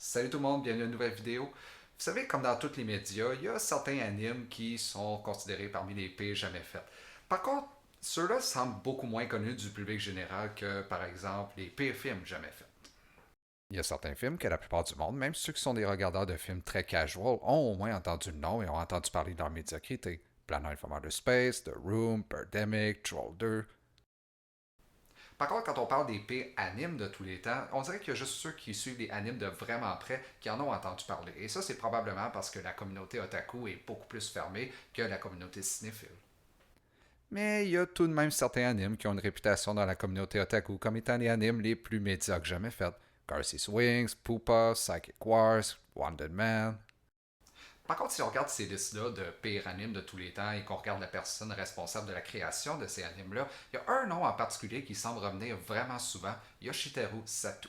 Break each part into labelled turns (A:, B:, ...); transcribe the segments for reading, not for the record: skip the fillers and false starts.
A: Salut tout le monde, bienvenue à une nouvelle vidéo. Vous savez, comme dans tous les médias, il y a certains animes qui sont considérés parmi les pires jamais faits. Par contre, ceux-là semblent beaucoup moins connus du public général que, par exemple, les pires films jamais faits. Il y a certains films que la plupart du monde, même ceux qui sont des regardeurs de films très casual, ont au moins entendu le nom et ont entendu parler de leur médiocrité. Planet from Outer Space, The Room, Birdemic, Troll 2. Par contre, quand on parle des pires animes de tous les temps, on dirait qu'il y a juste ceux qui suivent les animes de vraiment près qui en ont entendu parler. Et ça, c'est probablement parce que la communauté otaku est beaucoup plus fermée que la communauté cinéphile. Mais il y a tout de même certains animes qui ont une réputation dans la communauté otaku comme étant les animes les plus médiocres jamais faits. Garci's Wings, Pupa, Psychic Wars, Wanted Man. Par contre, si on regarde ces listes-là de pires animes de tous les temps et qu'on regarde la personne responsable de la création de ces animes-là, il y a un nom en particulier qui semble revenir vraiment souvent, Yoshiteru Sato.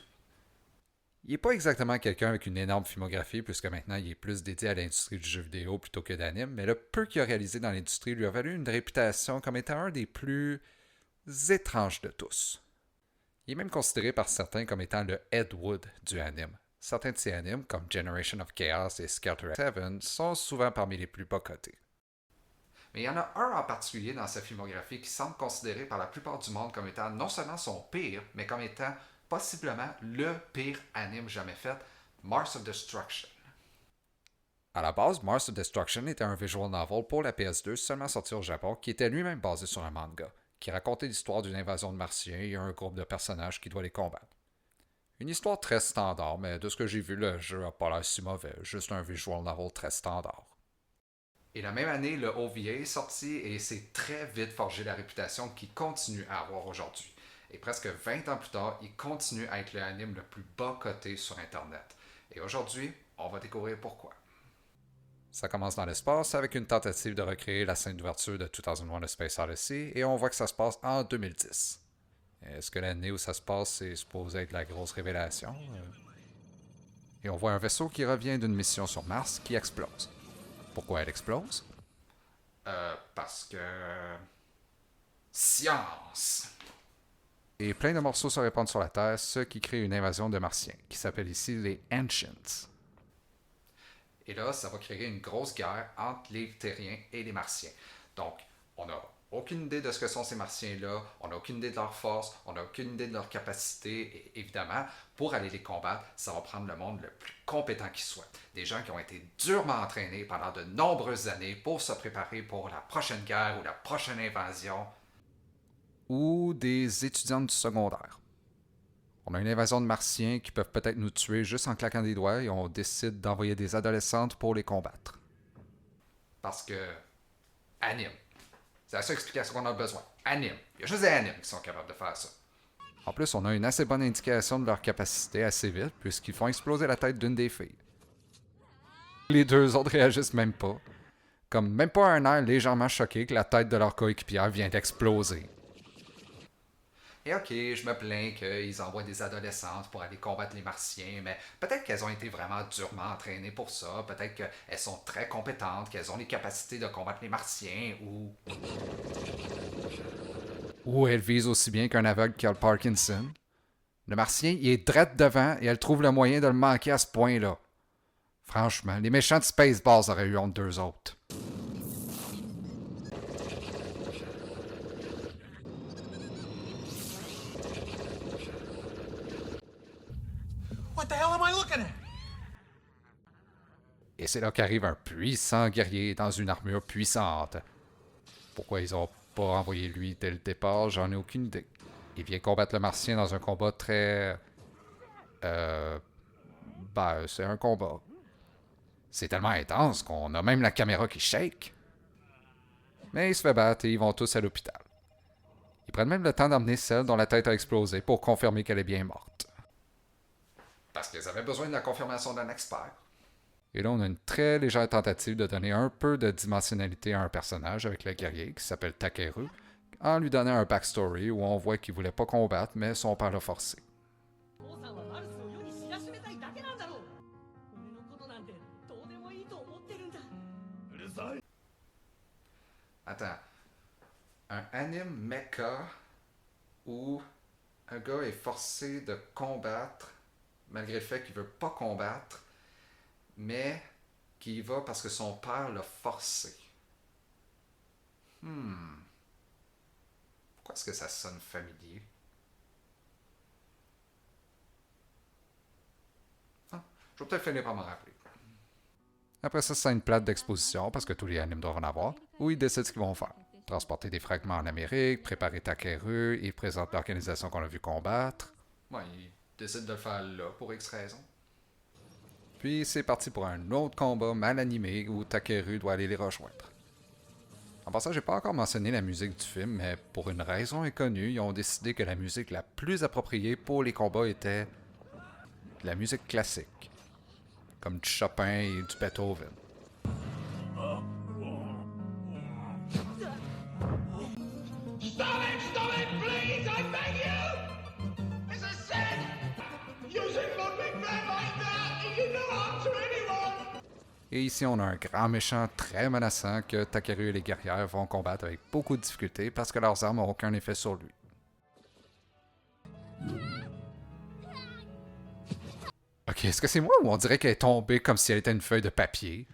A: Il n'est pas exactement quelqu'un avec une énorme filmographie, puisque maintenant il est plus dédié à l'industrie du jeu vidéo plutôt que d'anime, mais le peu qu'il a réalisé dans l'industrie lui a valu une réputation comme étant un des plus étranges de tous. Il est même considéré par certains comme étant le Ed Wood du anime. Certains de ces animes, comme Generation of Chaos et Skelter 7, sont souvent parmi les plus bas cotés. Mais il y en a un en particulier dans sa filmographie qui semble considéré par la plupart du monde comme étant non seulement son pire, mais comme étant possiblement le pire anime jamais fait, Mars of Destruction. À la base, Mars of Destruction était un visual novel pour la PS2 seulement sorti au Japon qui était lui-même basé sur un manga, qui racontait l'histoire d'une invasion de martiens et un groupe de personnages qui doit les combattre. Une histoire très standard, mais de ce que j'ai vu, le jeu a pas l'air si mauvais, juste un visual novel très standard. Et la même année, le OVA est sorti et s'est très vite forgé la réputation qu'il continue à avoir aujourd'hui. Et presque 20 ans plus tard, il continue à être l'anime le plus bas coté sur Internet. Et aujourd'hui, on va découvrir pourquoi. Ça commence dans l'espace avec une tentative de recréer la scène d'ouverture de 2001 A Space Odyssey et on voit que ça se passe en 2010. Est-ce que l'année où ça se passe, c'est supposé être la grosse révélation? Et on voit un vaisseau qui revient d'une mission sur Mars qui explose. Pourquoi elle explose? Parce que... Science! Et plein de morceaux se répandent sur la Terre, ce qui crée une invasion de martiens, qui s'appelle ici les Ancients. Et là, ça va créer une grosse guerre entre les terriens et les martiens. Donc, on n'a aucune idée de ce que sont ces martiens-là, on n'a aucune idée de leur force, on n'a aucune idée de leur capacité, et évidemment, pour aller les combattre, ça va prendre le monde le plus compétent qui soit. Des gens qui ont été durement entraînés pendant de nombreuses années pour se préparer pour la prochaine guerre ou la prochaine invasion. Ou des étudiants du secondaire. On a une invasion de martiens qui peuvent peut-être nous tuer juste en claquant des doigts et on décide d'envoyer des adolescentes pour les combattre. Parce que anime. C'est la seule explication qu'on a besoin. Anime. Il y a juste des animes qui sont capables de faire ça. En plus, on a une assez bonne indication de leur capacité assez vite, puisqu'ils font exploser la tête d'une des filles. Les deux autres réagissent même pas. Comme même pas un air légèrement choqué que la tête de leur coéquipière vient d'exploser. Et ok, je me plains qu'ils envoient des adolescentes pour aller combattre les martiens, mais peut-être qu'elles ont été vraiment durement entraînées pour ça, peut-être qu'elles sont très compétentes, qu'elles ont les capacités de combattre les martiens, ou... Ou elles visent aussi bien qu'un aveugle qui a le Parkinson. Le martien, il est drette devant et elle trouve le moyen de le manquer à ce point-là. Franchement, les méchants de Spaceballs auraient eu honte d'eux autres.
B: What the hell am I looking at?
A: Et c'est là qu'arrive un puissant guerrier dans une armure puissante. Pourquoi ils ont pas envoyé lui dès le départ, j'en ai aucune idée. Il vient combattre le martien dans un combat très... c'est un combat. C'est tellement intense qu'on a même la caméra qui shake. Mais il se fait battre et ils vont tous à l'hôpital. Ils prennent même le temps d'emmener celle dont la tête a explosé pour confirmer qu'elle est bien morte. Parce qu'ils avaient besoin de la confirmation d'un expert. Et là, on a une très légère tentative de donner un peu de dimensionnalité à un personnage avec le guerrier qui s'appelle Takeru, en lui donnant un backstory où on voit qu'il voulait pas combattre, mais son père l'a forcé. Attends, un anime mecha où un gars est forcé de combattre malgré le fait qu'il veut pas combattre, mais qu'il y va parce que son père l'a forcé. Pourquoi est-ce que ça sonne familier? Je vais peut-être finir par m'en rappeler. Après ça, c'est une plate d'exposition, parce que tous les animes doivent en avoir, où ils décident ce qu'ils vont faire. Transporter des fragments en Amérique, préparer Takeru, ils présentent l'organisation qu'on a vu combattre. Ouais, ils décident de le faire là, pour X raisons. Puis c'est parti pour un autre combat mal animé, où Takeru doit aller les rejoindre. En passant, j'ai pas encore mentionné la musique du film, mais pour une raison inconnue, ils ont décidé que la musique la plus appropriée pour les combats était de la musique classique, comme du Chopin et du Beethoven.
B: Stop it, please, I beg you! It's a sin! Using one big man like that, he did no harm to anyone!
A: Et ici, on a un grand méchant très menaçant que Takeru et les guerrières vont combattre avec beaucoup de difficulté parce que leurs armes n'ont aucun effet sur lui. Ok, est-ce que c'est moi ou on dirait qu'elle est tombée comme si elle était une feuille de papier?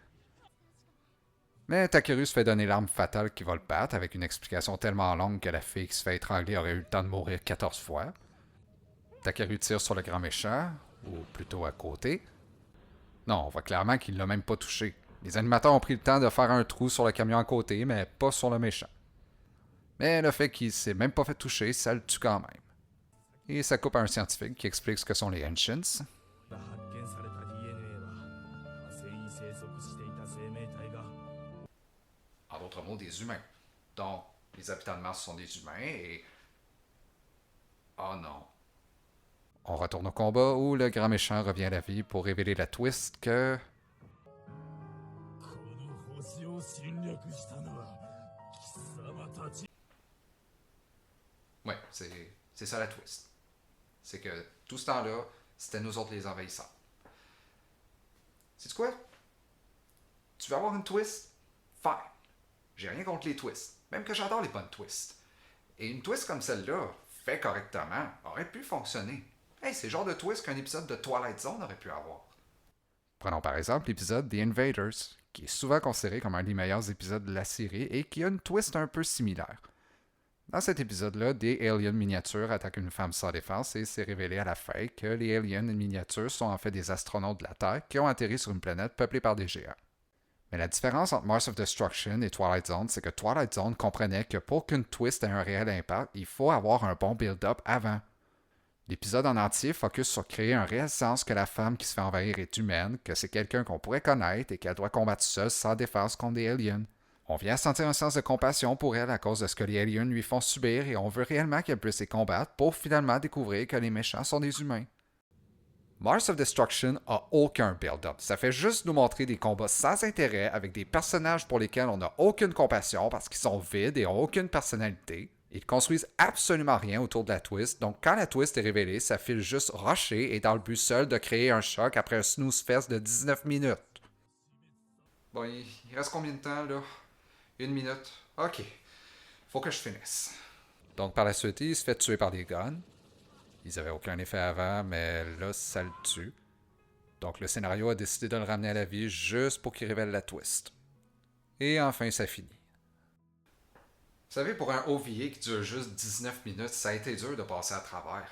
A: Mais Takeru se fait donner l'arme fatale qui va le battre avec une explication tellement longue que la fille qui se fait étrangler aurait eu le temps de mourir 14 fois. Takeru tire sur le grand méchant, ou plutôt à côté. Non, on voit clairement qu'il l'a même pas touché. Les animateurs ont pris le temps de faire un trou sur le camion à côté, mais pas sur le méchant. Mais le fait qu'il s'est même pas fait toucher, ça le tue quand même. Et ça coupe à un scientifique qui explique ce que sont les Ancients. En d'autres mots, des humains. Donc, les habitants de Mars sont des humains et... Oh non. On retourne au combat où le grand méchant revient à la vie pour révéler la twist que... Ouais, c'est ça la twist. C'est que tout ce temps-là, c'était nous autres les envahisseurs. Sais-tu quoi? Tu veux avoir une twist? Fine. J'ai rien contre les twists. Même que j'adore les bonnes twists. Et une twist comme celle-là, fait correctement, aurait pu fonctionner. Hey, c'est le genre de twist qu'un épisode de Twilight Zone aurait pu avoir. Prenons par exemple l'épisode The Invaders, qui est souvent considéré comme un des meilleurs épisodes de la série et qui a une twist un peu similaire. Dans cet épisode-là, des aliens miniatures attaquent une femme sans défense et c'est révélé à la fin que les aliens miniatures sont en fait des astronautes de la Terre qui ont atterri sur une planète peuplée par des géants. Mais la différence entre Mars of Destruction et Twilight Zone, c'est que Twilight Zone comprenait que pour qu'une twist ait un réel impact, il faut avoir un bon build-up avant. L'épisode en entier focus sur créer un réel sens que la femme qui se fait envahir est humaine, que c'est quelqu'un qu'on pourrait connaître et qu'elle doit combattre seule sans défense contre des aliens. On vient sentir un sens de compassion pour elle à cause de ce que les aliens lui font subir et on veut réellement qu'elle puisse les combattre pour finalement découvrir que les méchants sont des humains. Mars of Destruction a aucun build-up. Ça fait juste nous montrer des combats sans intérêt avec des personnages pour lesquels on n'a aucune compassion parce qu'ils sont vides et n'ont aucune personnalité. Ils construisent absolument rien autour de la twist, donc quand la twist est révélée, ça file juste rusher et dans le but seul de créer un choc après un snooze-fest de 19 minutes. Bon, il reste combien de temps là? 1 minute? Ok. Faut que je finisse. Donc par la suite, il se fait tuer par des guns. Ils avaient aucun effet avant, mais là, ça le tue. Donc le scénario a décidé de le ramener à la vie juste pour qu'il révèle la twist. Et enfin, ça finit. Vous savez, pour un OVA qui dure juste 19 minutes, ça a été dur de passer à travers.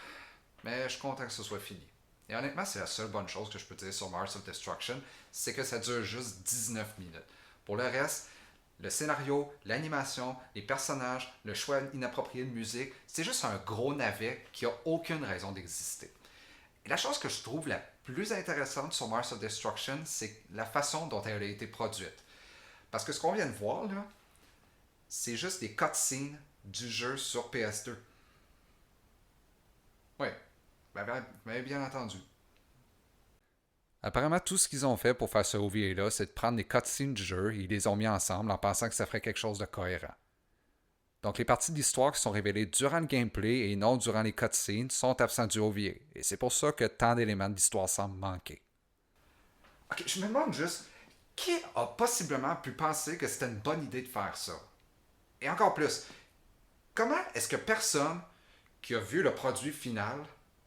A: Mais je suis content que ce soit fini. Et honnêtement, c'est la seule bonne chose que je peux dire sur Mars of Destruction, c'est que ça dure juste 19 minutes. Pour le reste, le scénario, l'animation, les personnages, le choix inapproprié de musique, c'est juste un gros navet qui a aucune raison d'exister. Et la chose que je trouve la plus intéressante sur Mars of Destruction, c'est la façon dont elle a été produite. Parce que ce qu'on vient de voir, là, c'est juste des cutscenes du jeu sur PS2. Oui, ben bien entendu. Apparemment, tout ce qu'ils ont fait pour faire ce OVA-là, c'est de prendre des cutscenes du jeu et ils les ont mis ensemble en pensant que ça ferait quelque chose de cohérent. Donc les parties d'histoire qui sont révélées durant le gameplay et non durant les cutscenes sont absentes du OVA. Et c'est pour ça que tant d'éléments d'histoire semblent manquer. Ok, je me demande juste, qui a possiblement pu penser que c'était une bonne idée de faire ça? Et encore plus, comment est-ce que personne qui a vu le produit final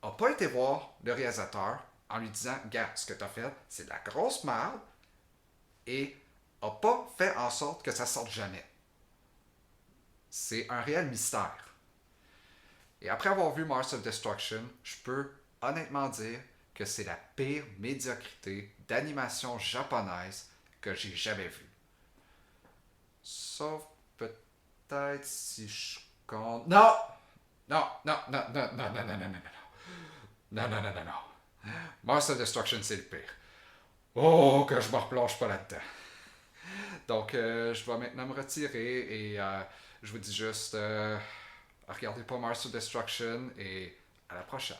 A: n'a pas été voir le réalisateur en lui disant, gars, ce que t'as fait, c'est de la grosse merde et a pas fait en sorte que ça sorte jamais. C'est un réel mystère. Et après avoir vu Mars of Destruction, je peux honnêtement dire que c'est la pire médiocrité d'animation japonaise que j'ai jamais vue. Sauf peut-être si je compte... Non! Non, non, non, non, non, non, non, non, non, non. Non, non, non, non, non. Mars of Destruction, c'est le pire. Oh, que je me replonge pas là-dedans. Donc, je dois maintenant me retirer et je vous dis juste, regardez pas Mars of Destruction et à la prochaine.